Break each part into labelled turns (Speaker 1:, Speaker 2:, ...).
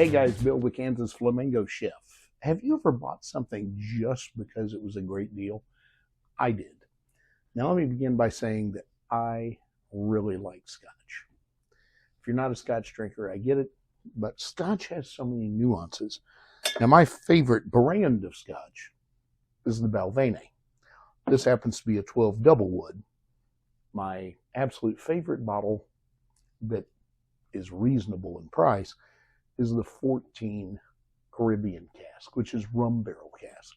Speaker 1: Hey guys, Bill the Kansas Flamingo Chef. Have you ever bought something just because it was a great deal? I did. Now let me begin by saying that I really like Scotch. If you're not a Scotch drinker, I get it, but Scotch has so many nuances. Now my favorite brand of Scotch is the Balvenie. This happens to be a 12 double wood. My absolute favorite bottle that is reasonable in price is the 14 Caribbean cask, which is rum barrel cask.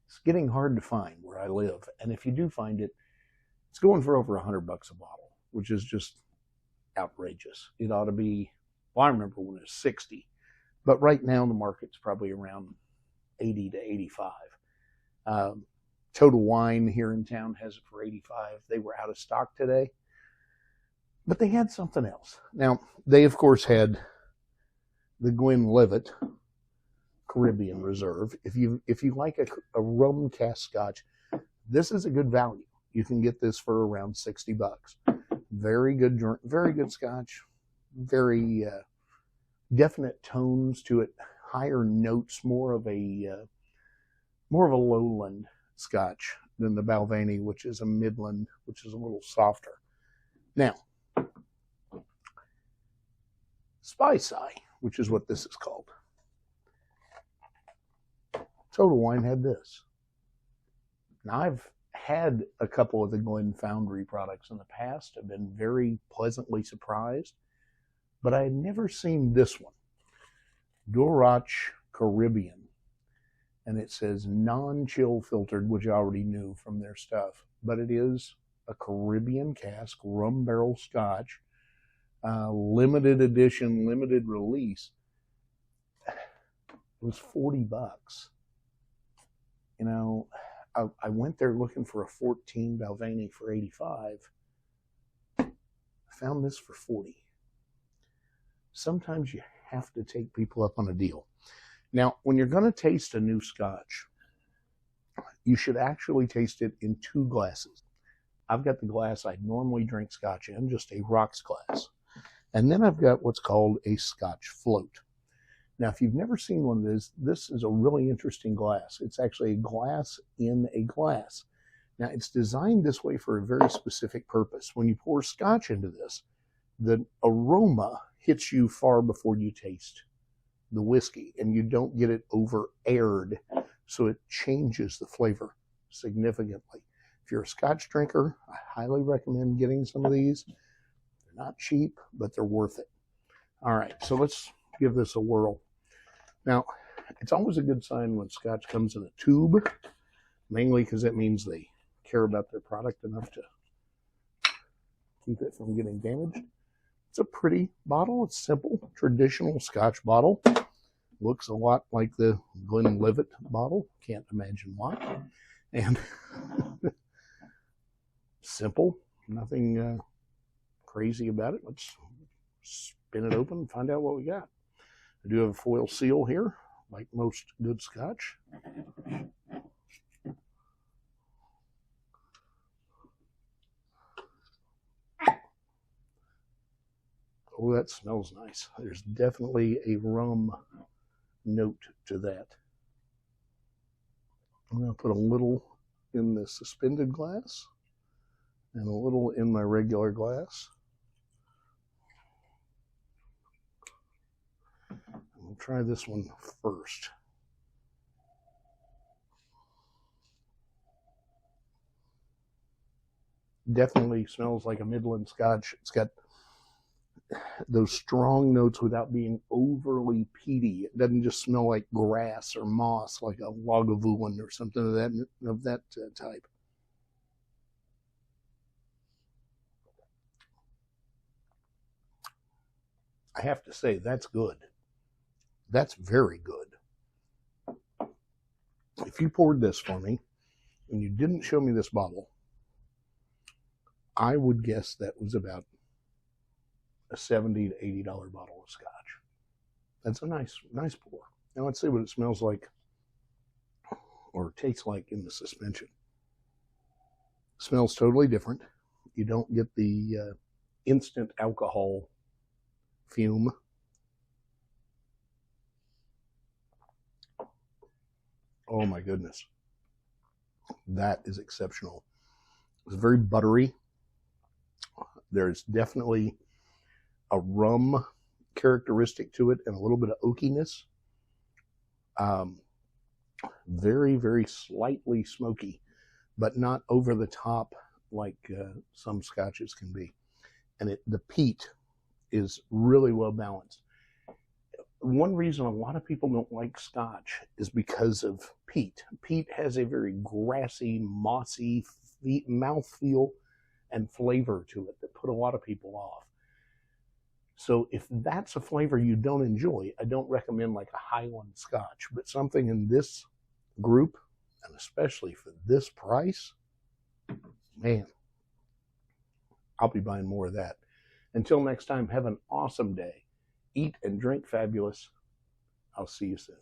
Speaker 1: It's getting hard to find where I live, and if you do find it, it's going for over $100 a bottle, which is just outrageous. It ought to be, well, I remember when it was 60, but right now the market's probably around 80 to 85. Total Wine here in town has it for 85. They were out of stock today, but they had something else. Now, they of course had the Glen Caribbean Reserve. If you like a rum cask Scotch, this is a good value. You can get this for around $60. Very good drink, very good Scotch. Very definite tones to it, higher notes, more of a lowland Scotch than the Balvenie, which is a midland, which is a little softer. Now, Spice Eye, which is what this is called. Total Wine had this. Now, I've had a couple of the Glen Fohdry products in the past. I've been very pleasantly surprised, but I had never seen this one. Dorach Caribbean. And it says non-chill filtered, which I already knew from their stuff. But it is a Caribbean cask, rum barrel Scotch, limited edition, limited release. It was $40. You know, I went there looking for a 14 Balvenie for 85. I found this for 40. Sometimes you have to take people up on a deal. Now, when you're going to taste a new Scotch, you should actually taste it in 2 glasses. I've got the glass I normally drink Scotch in, just a rocks glass. And then I've got what's called a Scotch float. Now, if you've never seen one of these, this is a really interesting glass. It's actually a glass in a glass. Now, it's designed this way for a very specific purpose. When you pour Scotch into this, the aroma hits you far before you taste the whiskey, and you don't get it over-aired, so it changes the flavor significantly. If you're a Scotch drinker, I highly recommend getting some of these. They're not cheap, but they're worth it. All right, so let's give this a whirl. Now, it's always a good sign when Scotch comes in a tube, mainly because that means they care about their product enough to keep it from getting damaged. It's a pretty bottle. It's simple, traditional Scotch bottle. Looks a lot like the Glenlivet bottle. Can't imagine why. And simple, nothing crazy about it. Let's spin it open and find out what we got. I do have a foil seal here, like most good Scotch. Oh, that smells nice. There's definitely a rum note to that. I'm going to put a little in the suspended glass and a little in my regular glass. We'll try this one first. Definitely smells like a Midland Scotch. It's got those strong notes without being overly peaty. It doesn't just smell like grass or moss, like a Lagavulin or something of that type. I have to say, that's good. That's very good. If you poured this for me and you didn't show me this bottle, I would guess that was about a $70 to $80 bottle of Scotch. That's a nice pour. Now let's see what it smells like or tastes like in the suspension. It smells totally different. You don't get the instant alcohol fume. Oh my goodness. That is exceptional. It's very buttery. There's definitely a rum characteristic to it and a little bit of oakiness. Very, very slightly smoky, but not over the top like some scotches can be. And the peat is really well balanced. One reason a lot of people don't like Scotch is because of peat. Peat has a very grassy, mossy mouthfeel and flavor to it that put a lot of people off. So if that's a flavor you don't enjoy, I don't recommend like a Highland Scotch, but something in this group, and especially for this price, man, I'll be buying more of that. Until next time, have an awesome day. Eat and drink fabulous. I'll see you soon.